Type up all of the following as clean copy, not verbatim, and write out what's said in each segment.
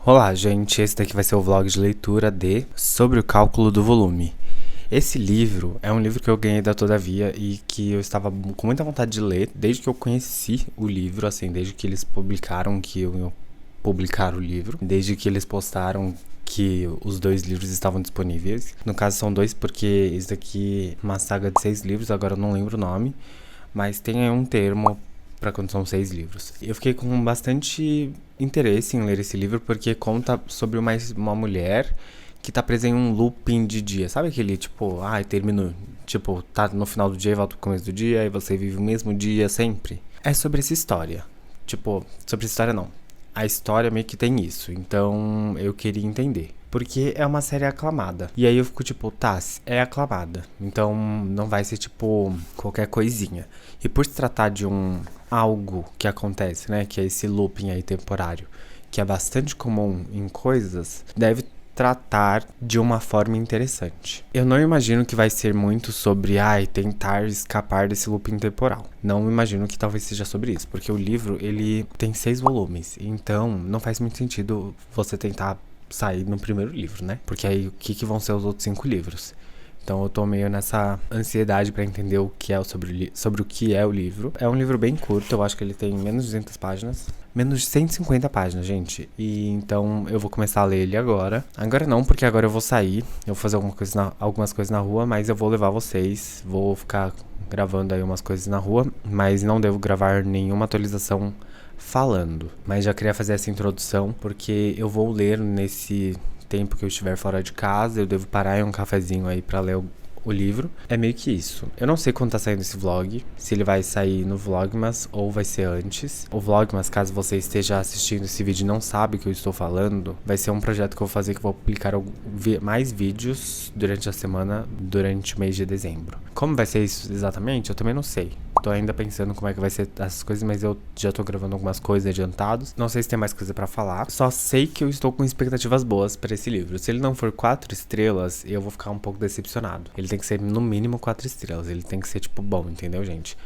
Olá, gente, esse daqui vai ser o vlog de leitura Sobre o Cálculo do Volume. Esse livro é um livro que eu ganhei da Todavia e que eu estava com muita vontade de ler desde que eu conheci o livro, assim, desde que eles publicaram que eu ia publicar o livro, desde que eles postaram que os 2 livros estavam disponíveis. No caso são 2 porque esse daqui é uma saga de 6 livros, agora eu não lembro o nome, mas tem aí um termo para quando são 6 livros. Eu fiquei com bastante interesse em ler esse livro porque conta sobre uma mulher que tá presa em um looping de dia. Sabe aquele tipo, termino, tipo, tá no final do dia e volta pro começo do dia e você vive o mesmo dia sempre? É sobre essa história. Tipo, sobre essa história não. A história meio que tem isso, então eu queria entender. Porque é uma série aclamada. E aí eu fico tipo, tá, é aclamada. Então não vai ser tipo qualquer coisinha. E por se tratar de algo que acontece, né? Que é esse looping aí temporário, que é bastante comum em coisas, deve tratar de uma forma interessante. Eu não imagino que vai ser muito sobre tentar escapar desse looping temporal. Não imagino que talvez seja sobre isso, porque o livro ele tem 6 volumes, então não faz muito sentido você tentar sair no primeiro livro, né? Porque aí o que vão ser os outros 5 livros? Então eu tô meio nessa ansiedade pra entender o que é sobre o que é o livro. É um livro bem curto, eu acho que ele tem menos de 200 páginas. Menos de 150 páginas, gente. E então eu vou começar a ler ele agora. Agora não, porque agora eu vou sair. Eu vou fazer algumas coisas na rua, mas eu vou levar vocês. Vou ficar gravando aí umas coisas na rua, mas não devo gravar nenhuma atualização falando. Mas já queria fazer essa introdução, porque eu vou ler nesse tempo que eu estiver fora de casa. Eu devo parar em um cafezinho aí pra ler o livro. É meio que isso. Eu não sei quando tá saindo esse vlog, se ele vai sair no Vlogmas ou vai ser antes. O Vlogmas, caso você esteja assistindo esse vídeo e não sabe o que eu estou falando, vai ser um projeto que eu vou fazer, que eu vou publicar mais vídeos durante a semana, durante o mês de dezembro. Como vai ser isso exatamente, eu também não sei. Tô ainda pensando como é que vai ser essas coisas, mas eu já tô gravando algumas coisas adiantados. Não sei se tem mais coisa pra falar. Só sei que eu estou com expectativas boas pra esse livro. Se ele não for 4 estrelas, eu vou ficar um pouco decepcionado. Ele tem que ser no mínimo 4 estrelas. Ele tem que ser tipo bom, entendeu, gente?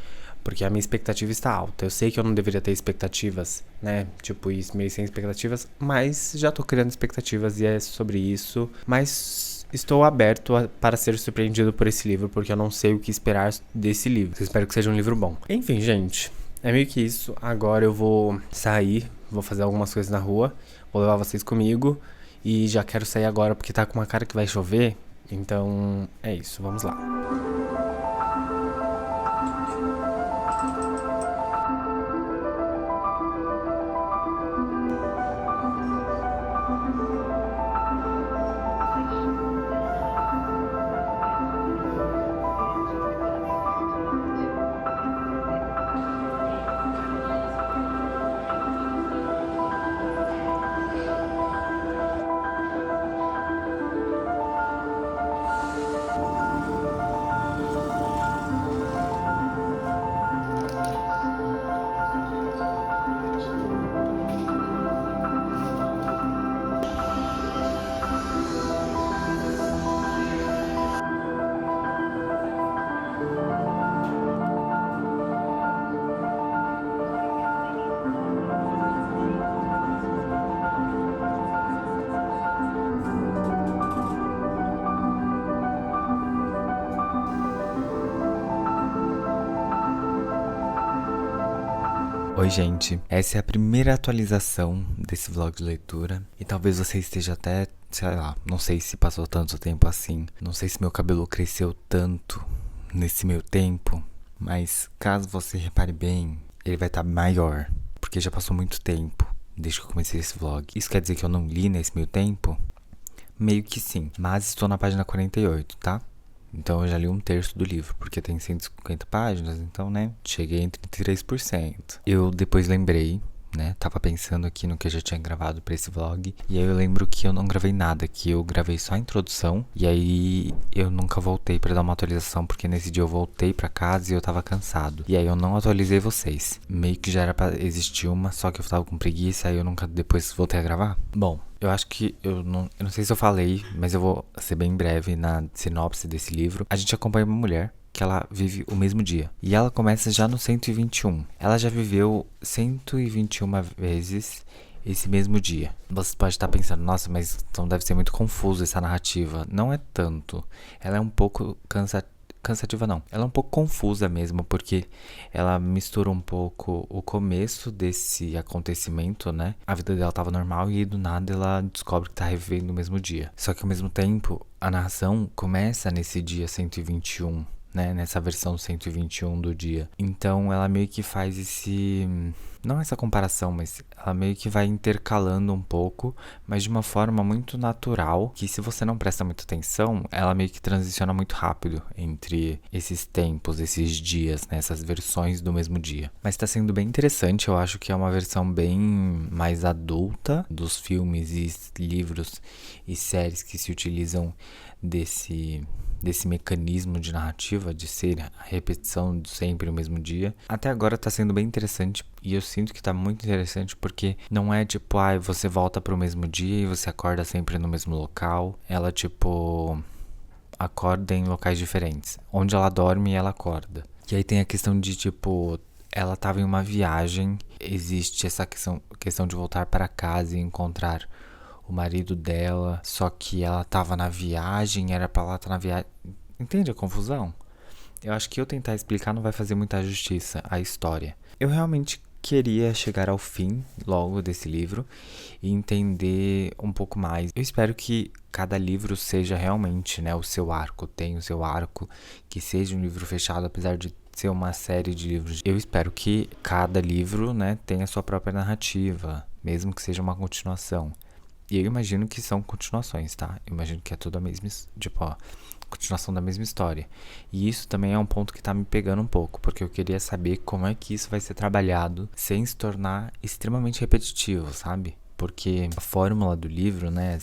Porque a minha expectativa está alta. Eu sei que eu não deveria ter expectativas, né? Tipo, isso meio sem expectativas. Mas já tô criando expectativas e é sobre isso. Mas estou aberto para ser surpreendido por esse livro, porque eu não sei o que esperar desse livro. Eu espero que seja um livro bom. Enfim, gente, é meio que isso. Agora eu vou sair, vou fazer algumas coisas na rua, vou levar vocês comigo. E já quero sair agora porque tá com uma cara que vai chover. Então é isso, vamos lá. Oi, gente, essa é a primeira atualização desse vlog de leitura e talvez você esteja até, sei lá, não sei se passou tanto tempo assim, não sei se meu cabelo cresceu tanto nesse meio tempo, mas caso você repare bem, ele vai estar maior, porque já passou muito tempo desde que eu comecei esse vlog. Isso quer dizer que eu não li nesse meio tempo? Meio que sim, mas estou na página 48, tá? Então eu já li 1/3 do livro, porque tem 150 páginas, então, né, cheguei em 33%. Eu depois lembrei, né, tava pensando aqui no que eu já tinha gravado pra esse vlog, e aí eu lembro que eu não gravei nada, que eu gravei só a introdução, e aí eu nunca voltei pra dar uma atualização, porque nesse dia eu voltei pra casa e eu tava cansado. E aí eu não atualizei vocês. Meio que já era pra existir uma, só que eu tava com preguiça, aí eu nunca depois voltei a gravar. Bom, eu acho que eu não sei se eu falei, mas eu vou ser bem breve na sinopse desse livro. A gente acompanha uma mulher que ela vive o mesmo dia. E ela começa já no 121. Ela já viveu 121 vezes esse mesmo dia. Você pode estar pensando, nossa, mas então deve ser muito confuso essa narrativa. Não é tanto. Ela é um pouco cansativa não. Ela é um pouco confusa mesmo, porque ela mistura um pouco o começo desse acontecimento, né? A vida dela tava normal e do nada ela descobre que tá revivendo o mesmo dia. Só que ao mesmo tempo, a narração começa nesse dia 121, né? Nessa versão 121 do dia. Então ela meio que faz esse... Não essa comparação, mas ela meio que vai intercalando um pouco, mas de uma forma muito natural, que se você não presta muita atenção, ela meio que transiciona muito rápido entre esses tempos, esses dias, né, essas versões do mesmo dia. Mas tá sendo bem interessante, eu acho que é uma versão bem mais adulta dos filmes e livros e séries que se utilizam desse mecanismo de narrativa, de ser a repetição de sempre o mesmo dia. Até agora tá sendo bem interessante e eu sinto que tá muito interessante porque não é tipo, você volta pro mesmo dia e você acorda sempre no mesmo local. Ela tipo acorda em locais diferentes. Onde ela dorme, ela acorda. E aí tem a questão de tipo, ela tava em uma viagem, existe essa questão de voltar para casa e encontrar o marido dela, só que ela tava na viagem, era pra ela estar na viagem. Entende a confusão? Eu acho que eu tentar explicar não vai fazer muita justiça à história. Eu realmente queria chegar ao fim logo desse livro e entender um pouco mais. Eu espero que cada livro seja realmente, né, o seu arco, tenha o seu arco, que seja um livro fechado, apesar de ser uma série de livros. Eu espero que cada livro, né, tenha a sua própria narrativa, mesmo que seja uma continuação. E eu imagino que são continuações, tá? Eu imagino que é tudo a mesma, tipo, continuação da mesma história. E isso também é um ponto que tá me pegando um pouco, porque eu queria saber como é que isso vai ser trabalhado sem se tornar extremamente repetitivo, sabe? Porque a fórmula do livro, né,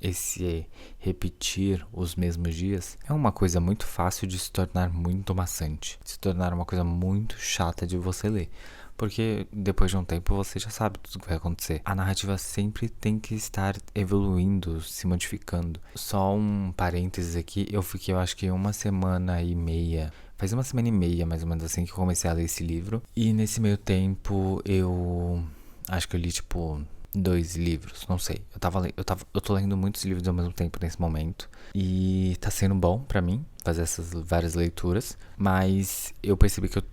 esse repetir os mesmos dias, é uma coisa muito fácil de se tornar muito maçante, de se tornar uma coisa muito chata de você ler. Porque depois de um tempo você já sabe tudo que vai acontecer. A narrativa sempre tem que estar evoluindo, se modificando. Só um parênteses aqui, eu acho que uma semana e meia. Faz uma semana e meia, mais ou menos assim, que eu comecei a ler esse livro. E nesse meio tempo eu acho que eu li tipo 2 livros, não sei. Eu tô lendo muitos livros ao mesmo tempo nesse momento. E tá sendo bom pra mim fazer essas várias leituras. Mas eu percebi que eu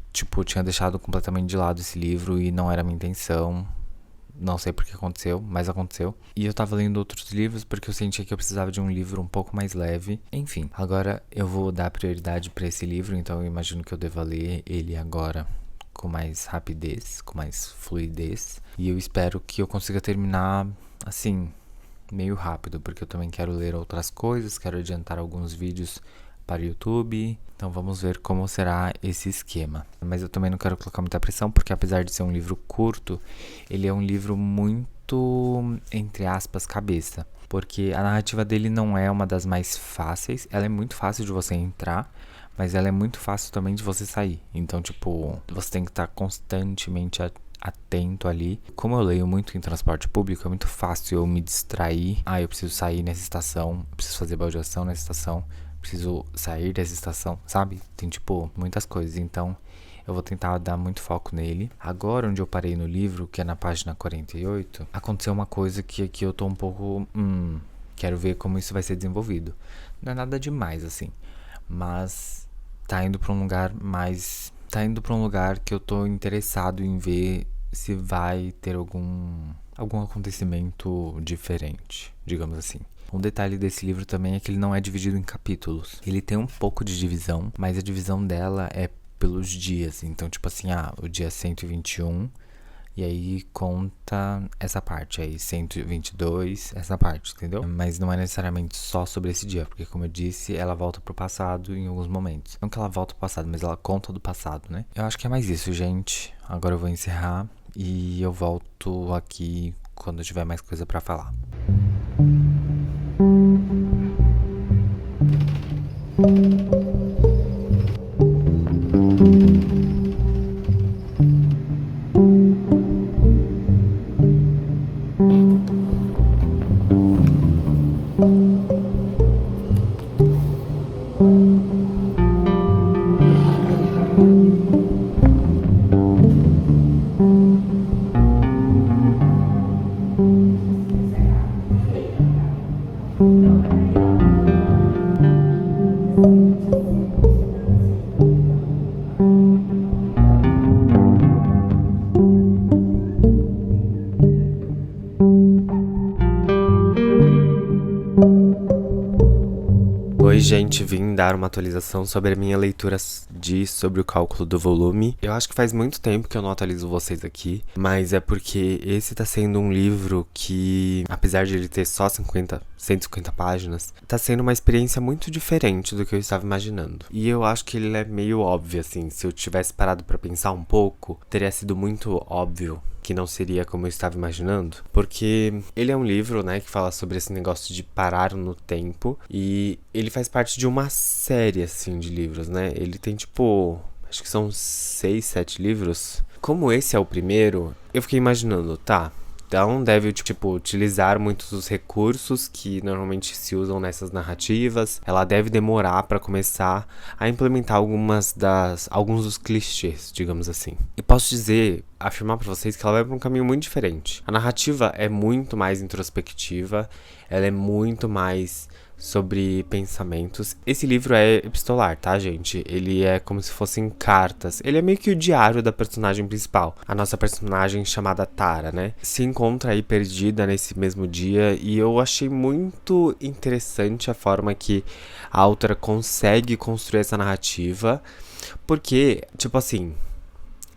tinha deixado completamente de lado esse livro e não era a minha intenção. Não sei por que aconteceu, mas aconteceu. E eu tava lendo outros livros porque eu sentia que eu precisava de um livro um pouco mais leve. Enfim, agora eu vou dar prioridade pra esse livro, então eu imagino que eu deva ler ele agora com mais rapidez, com mais fluidez. E eu espero que eu consiga terminar, assim, meio rápido, porque eu também quero ler outras coisas, quero adiantar alguns vídeos para o YouTube. Então vamos ver como será esse esquema. Mas eu também não quero colocar muita pressão, porque apesar de ser um livro curto, ele é um livro muito, entre aspas, cabeça. Porque a narrativa dele não é uma das mais fáceis, ela é muito fácil de você entrar, mas ela é muito fácil também de você sair. Então, tipo, você tem que estar constantemente atento ali. Como eu leio muito em transporte público, é muito fácil eu me distrair. Eu preciso sair nessa estação, eu preciso fazer baldeação nessa estação, preciso sair dessa estação, sabe? Tem, tipo, muitas coisas. Então, eu vou tentar dar muito foco nele. Agora, onde eu parei no livro, que é na página 48, aconteceu uma coisa que aqui eu tô um pouco... quero ver como isso vai ser desenvolvido. Não é nada demais, assim. Mas tá indo pra um lugar mais... Tá indo pra um lugar que eu tô interessado em ver se vai ter algum acontecimento diferente, digamos assim. Um detalhe desse livro também é que ele não é dividido em capítulos. Ele tem um pouco de divisão, mas a divisão dela é pelos dias. Então, tipo assim, o dia 121, e aí conta essa parte. Aí 122, essa parte, entendeu? Mas não é necessariamente só sobre esse dia, porque como eu disse, ela volta pro passado em alguns momentos. Não que ela volta pro passado, mas ela conta do passado, né? Eu acho que é mais isso, gente. Agora eu vou encerrar e eu volto aqui quando eu tiver mais coisa pra falar. Oi, gente, vim dar uma atualização sobre a minha leitura sobre o cálculo do volume. Eu acho que faz muito tempo que eu não atualizo vocês aqui, mas é porque esse tá sendo um livro que, apesar de ele ter só 150 páginas, tá sendo uma experiência muito diferente do que eu estava imaginando. E eu acho que ele é meio óbvio, assim, se eu tivesse parado pra pensar um pouco, teria sido muito óbvio que não seria como eu estava imaginando, porque ele é um livro, né, que fala sobre esse negócio de parar no tempo, e ele faz parte de uma série, assim, de livros, né, ele tem, tipo, acho que são 6, 7 livros. Como esse é o primeiro, eu fiquei imaginando, tá, então deve, tipo, utilizar muitos dos recursos que normalmente se usam nessas narrativas. Ela deve demorar para começar a implementar alguns dos clichês, digamos assim. E posso afirmar para vocês que ela vai para um caminho muito diferente. A narrativa é muito mais introspectiva, ela é muito mais sobre pensamentos. Esse livro é epistolar, tá, gente? Ele é como se fossem cartas. Ele é meio que o diário da personagem principal. A nossa personagem chamada Tara, né? Se encontra aí perdida nesse mesmo dia e eu achei muito interessante a forma que a autora consegue construir essa narrativa. Porque, tipo assim,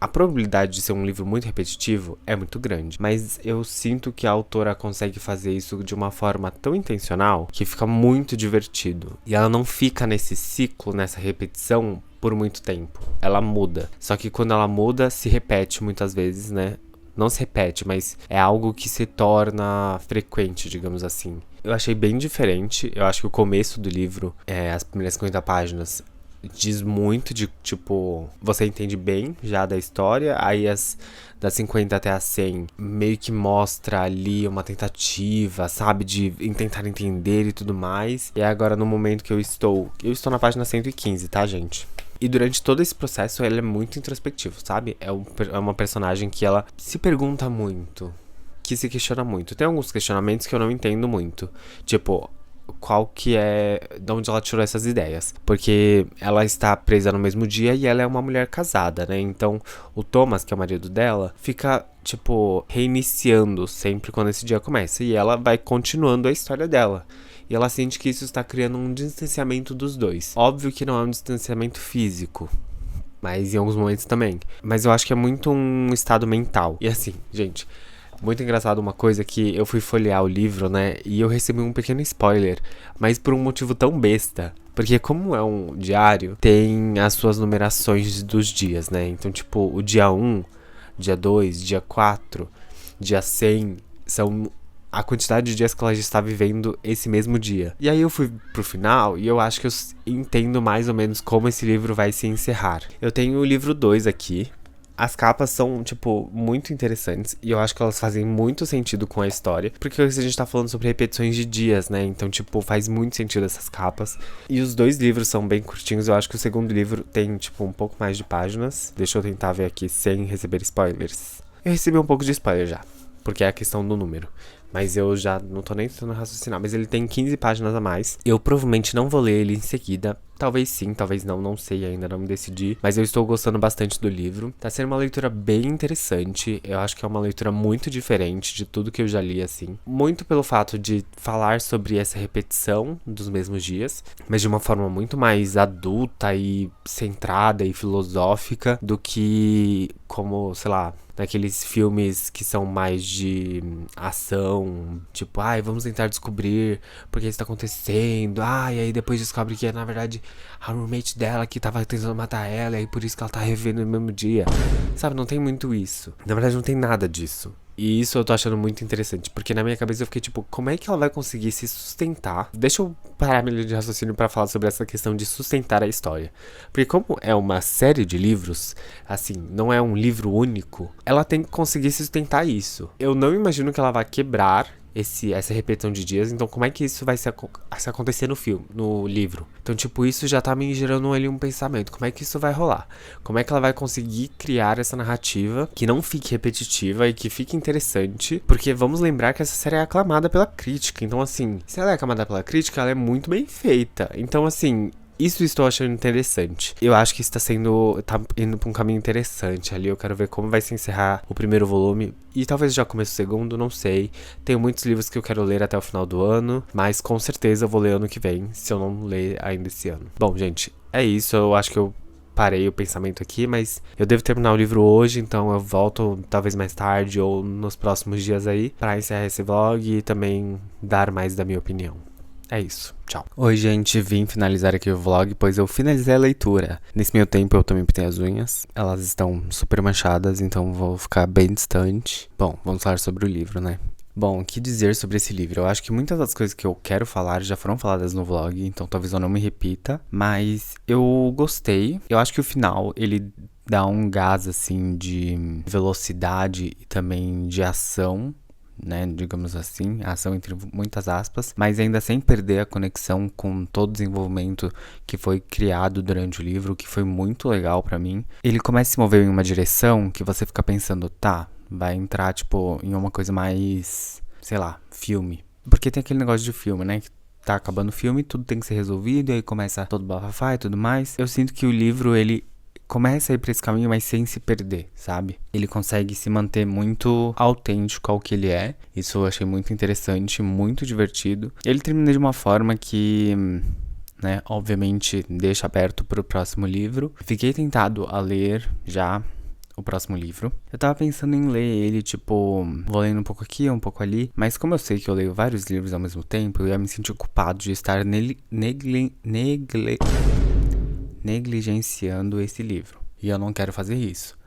a probabilidade de ser um livro muito repetitivo é muito grande, mas eu sinto que a autora consegue fazer isso de uma forma tão intencional que fica muito divertido. E ela não fica nesse ciclo, nessa repetição por muito tempo. Ela muda. Só que quando ela muda, se repete muitas vezes, né? Não se repete, mas é algo que se torna frequente, digamos assim. Eu achei bem diferente. Eu acho que o começo do livro, as primeiras 50 páginas, diz muito de, tipo, você entende bem já da história, aí das 50 até as 100 meio que mostra ali uma tentativa, sabe, de tentar entender e tudo mais. E agora no momento que eu estou na página 115, tá, gente? E durante todo esse processo ela é muito introspectivo, sabe? É uma personagem que ela se pergunta muito, que se questiona muito. Tem alguns questionamentos que eu não entendo muito, tipo, qual que é, de onde ela tirou essas ideias, porque ela está presa no mesmo dia e ela é uma mulher casada, né, então o Thomas, que é o marido dela, fica, tipo, reiniciando sempre quando esse dia começa, e ela vai continuando a história dela, e ela sente que isso está criando um distanciamento dos dois. Óbvio que não é um distanciamento físico, mas em alguns momentos também, mas eu acho que é muito um estado mental. E assim, gente, muito engraçado uma coisa que eu fui folhear o livro, né, e eu recebi um pequeno spoiler, mas por um motivo tão besta. Porque como é um diário, tem as suas numerações dos dias, né, então tipo, o dia 1, dia 2, dia 4, dia 100, são a quantidade de dias que ela já está vivendo esse mesmo dia. E aí eu fui pro final e eu acho que eu entendo mais ou menos como esse livro vai se encerrar. Eu tenho o livro 2 aqui. As capas são, tipo, muito interessantes e eu acho que elas fazem muito sentido com a história, porque a gente tá falando sobre repetições de dias, né, então, tipo, faz muito sentido essas capas. E os dois livros são bem curtinhos, eu acho que o segundo livro tem, tipo, um pouco mais de páginas. Deixa eu tentar ver aqui sem receber spoilers. Eu recebi um pouco de spoiler já, porque é a questão do número, mas eu já não tô nem tentando raciocinar, mas ele tem 15 páginas a mais. Eu provavelmente não vou ler ele em seguida. Talvez sim, talvez não sei ainda, não me decidi. Mas eu estou gostando bastante do livro. Tá sendo uma leitura bem interessante. Eu acho que é uma leitura muito diferente de tudo que eu já li, assim. Muito pelo fato de falar sobre essa repetição dos mesmos dias, mas de uma forma muito mais adulta e centrada e filosófica do que como, sei lá, naqueles filmes que são mais de ação, tipo, vamos tentar descobrir por que isso tá acontecendo, e aí depois descobre que é, na verdade, a roommate dela que tava tentando matar ela, e aí por isso que ela tá revendo no mesmo dia, sabe, não tem muito isso, na verdade não tem nada disso. E isso eu tô achando muito interessante, porque na minha cabeça eu fiquei tipo, como é que ela vai conseguir se sustentar? Deixa eu parar minha linha de raciocínio pra falar sobre essa questão de sustentar a história. Porque como é uma série de livros, assim, não é um livro único, ela tem que conseguir sustentar isso. Eu não imagino que ela vai quebrar essa repetição de dias. Então, como é que isso vai se acontecer no filme, no livro? Então, tipo, isso já tá me gerando ali um pensamento. Como é que isso vai rolar? Como é que ela vai conseguir criar essa narrativa que não fique repetitiva e que fique interessante? Porque vamos lembrar que essa série é aclamada pela crítica. Então, assim, se ela é aclamada pela crítica, ela é muito bem feita. Então, assim, isso estou achando interessante. Eu acho que está indo pra um caminho interessante ali. Eu quero ver como vai se encerrar o primeiro volume. E talvez já comece o segundo, não sei. Tenho muitos livros que eu quero ler até o final do ano. Mas com certeza eu vou ler ano que vem, se eu não ler ainda esse ano. Bom, gente, é isso. Eu acho que eu parei o pensamento aqui, mas eu devo terminar o livro hoje, então eu volto talvez mais tarde ou nos próximos dias aí pra encerrar esse vlog e também dar mais da minha opinião. É isso, tchau. Oi, gente, vim finalizar aqui o vlog, pois eu finalizei a leitura. Nesse meio tempo eu também pintei as unhas. Elas estão super manchadas, então vou ficar bem distante. Bom, vamos falar sobre o livro, né? Bom, o que dizer sobre esse livro? Eu acho que muitas das coisas que eu quero falar já foram faladas no vlog, então talvez eu não me repita. Mas eu gostei. Eu acho que o final, ele dá um gás, assim, de velocidade e também de ação, né, digamos assim, ação entre muitas aspas, mas ainda sem perder a conexão com todo o desenvolvimento que foi criado durante o livro, que foi muito legal pra mim. Ele começa a se mover em uma direção que você fica pensando, tá, vai entrar, tipo, em uma coisa mais, sei lá, filme. Porque tem aquele negócio de filme, né, que tá acabando o filme, tudo tem que ser resolvido, e aí começa todo bafafá e tudo mais. Eu sinto que o livro, ele começa a ir pra esse caminho, mas sem se perder, sabe? Ele consegue se manter muito autêntico ao que ele é. Isso eu achei muito interessante, muito divertido. Ele termina de uma forma que, né, obviamente deixa aberto pro próximo livro. Fiquei tentado a ler já o próximo livro. Eu tava pensando em ler ele, tipo, vou lendo um pouco aqui, um pouco ali. Mas como eu sei que eu leio vários livros ao mesmo tempo, eu ia me sentir culpado de estar negligenciando esse livro. E eu não quero fazer isso.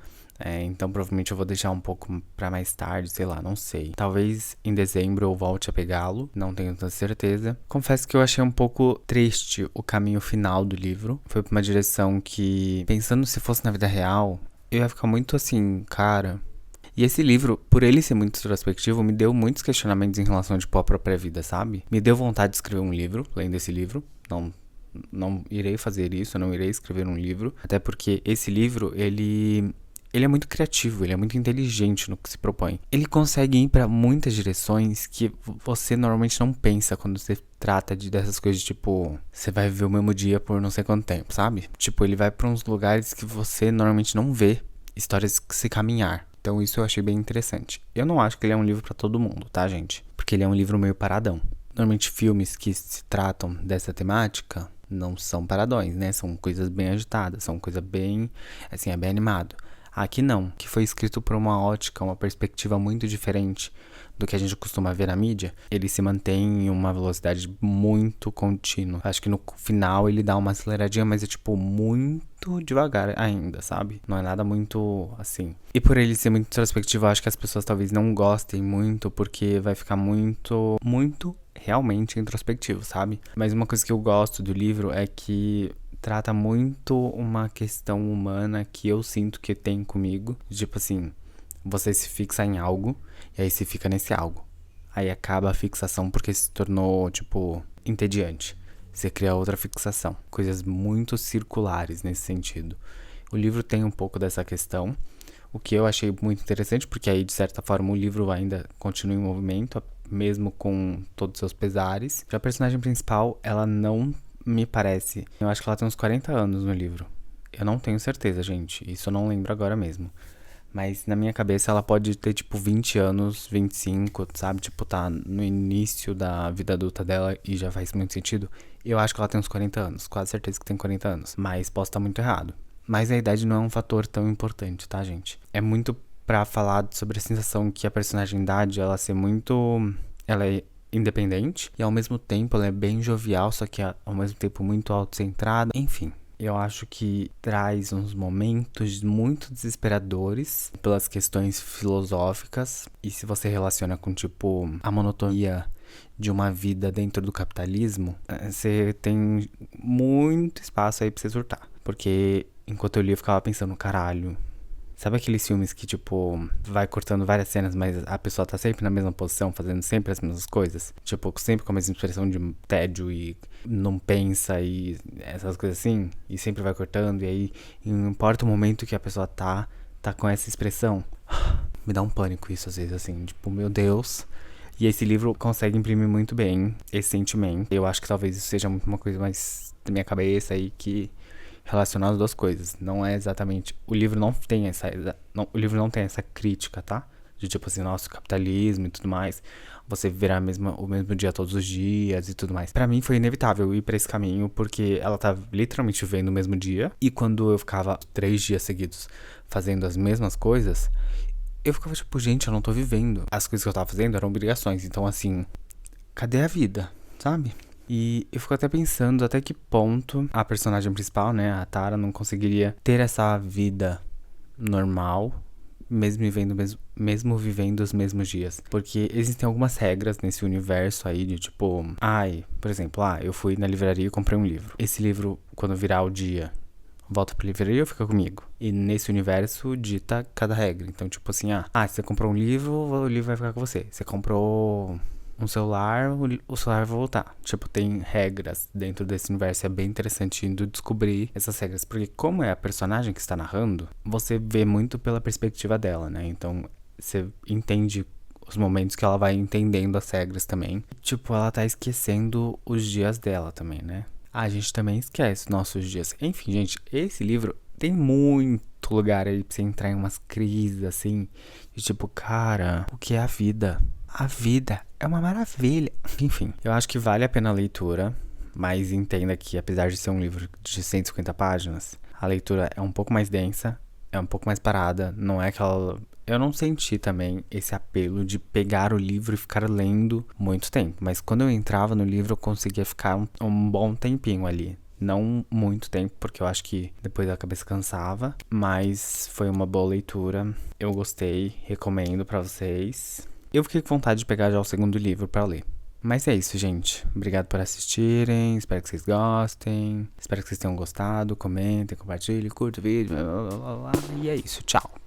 Então provavelmente eu vou deixar um pouco pra mais tarde, sei lá, não sei. Talvez em dezembro eu volte a pegá-lo, não tenho tanta certeza. Confesso que eu achei um pouco triste o caminho final do livro. Foi pra uma direção que, pensando se fosse na vida real, eu ia ficar muito assim, cara. E esse livro, por ele ser muito introspectivo, me deu muitos questionamentos em relação, tipo, à própria vida, sabe? Me deu vontade de escrever um livro, lendo esse livro. Não irei fazer isso, eu não irei escrever um livro. Até porque esse livro, ele é muito criativo, ele é muito inteligente no que se propõe. Ele consegue ir pra muitas direções que você normalmente não pensa quando você trata dessas coisas, tipo, você vai viver o mesmo dia por não sei quanto tempo, sabe? Tipo, ele vai pra uns lugares que você normalmente não vê histórias que se caminhar. Então isso eu achei bem interessante. Eu não acho que ele é um livro pra todo mundo, tá, gente? Porque ele é um livro meio paradão. Normalmente filmes que se tratam dessa temática não são paradões, né? São coisas bem agitadas, são coisas bem, assim, é bem animado. Aqui não, que foi escrito por uma ótica, uma perspectiva muito diferente do que a gente costuma ver na mídia. Ele se mantém em uma velocidade muito contínua. Acho que no final ele dá uma aceleradinha, mas é tipo muito devagar ainda, sabe? Não é nada muito assim. E por ele ser muito introspectivo, acho que as pessoas talvez não gostem muito, porque vai ficar muito realmente introspectivo, sabe? Mas uma coisa que eu gosto do livro é que trata muito uma questão humana que eu sinto que tem comigo. Tipo assim, você se fixa em algo e aí se fica nesse algo. Aí acaba a fixação porque se tornou, tipo, entediante. Você cria outra fixação. Coisas muito circulares nesse sentido. O livro tem um pouco dessa questão, o que eu achei muito interessante, porque aí, de certa forma, o livro ainda continua em movimento, mesmo com todos os seus pesares. Já a personagem principal, ela não me parece. Eu acho que ela tem uns 40 anos no livro. Eu não tenho certeza, gente. Isso eu não lembro agora mesmo. Mas na minha cabeça ela pode ter, tipo, 20 anos, 25, sabe? Tipo, tá no início da vida adulta dela e já faz muito sentido. Eu acho que ela tem uns 40 anos. Quase certeza que tem 40 anos. Mas posso estar muito errado. Mas a idade não é um fator tão importante, tá, gente? É muito pra falar sobre a sensação que a personagem idade, ela ser muito... Ela é independente e ao mesmo tempo ela é bem jovial, só que ao mesmo tempo muito autocentrada. Enfim, eu acho que traz uns momentos muito desesperadores pelas questões filosóficas. E se você relaciona com, tipo, a monotonia de uma vida dentro do capitalismo, você tem muito espaço aí pra você surtar. Porque enquanto eu li, eu ficava pensando, caralho, Sabe aqueles filmes que, tipo, vai cortando várias cenas, mas a pessoa tá sempre na mesma posição, fazendo sempre as mesmas coisas? Tipo, sempre com a mesma expressão de tédio e não pensa e essas coisas assim? E sempre vai cortando, e aí não importa o momento que a pessoa tá com essa expressão. Me dá um pânico isso às vezes, assim, tipo, meu Deus. E esse livro consegue imprimir muito bem esse sentimento. Eu acho que talvez isso seja muito uma coisa mais da minha cabeça aí que relaciona as duas coisas. Não é exatamente. O livro não tem essa. O livro não tem essa crítica, tá? De tipo assim, nosso capitalismo e tudo mais. Você viverá o mesmo dia todos os dias e tudo mais. Pra mim foi inevitável ir pra esse caminho, porque ela tá literalmente vivendo o mesmo dia. E quando eu ficava 3 dias seguidos fazendo as mesmas coisas, eu ficava tipo, gente, eu não tô vivendo. As coisas que eu tava fazendo eram obrigações. Então, assim, cadê a vida, sabe? E eu fico até pensando até que ponto a personagem principal, né, a Tara, não conseguiria ter essa vida normal, mesmo vivendo os mesmos dias. Porque existem algumas regras nesse universo aí de tipo, por exemplo, eu fui na livraria e comprei um livro. Esse livro, quando virar o dia, volta pra livraria ou fica comigo? E nesse universo dita cada regra. Então, tipo assim, se você comprou um livro, o livro vai ficar com você. Você comprou um celular, o celular vai voltar. Tipo, tem regras dentro desse universo. É bem interessante indo descobrir essas regras. Porque como é a personagem que está narrando, você vê muito pela perspectiva dela, né? Então, você entende os momentos que ela vai entendendo as regras também. Tipo, ela tá esquecendo os dias dela também, né? A gente também esquece nossos dias. Enfim, gente, esse livro tem muito lugar aí pra você entrar em umas crises, assim. De tipo, cara, o que é a vida? A vida é uma maravilha. Enfim, eu acho que vale a pena a leitura. Mas entenda que, apesar de ser um livro de 150 páginas, a leitura é um pouco mais densa, é um pouco mais parada. Não é aquela... Eu não senti também esse apelo de pegar o livro e ficar lendo muito tempo. Mas quando eu entrava no livro, eu conseguia ficar um bom tempinho ali. Não muito tempo, porque eu acho que depois a cabeça cansava. Mas foi uma boa leitura. Eu gostei, recomendo pra vocês. Eu fiquei com vontade de pegar já o segundo livro pra ler. Mas é isso, gente. Obrigado por assistirem. Espero que vocês gostem. Espero que vocês tenham gostado. Comentem, compartilhem, curtam o vídeo. Blá, blá, blá, blá. E é isso. Tchau.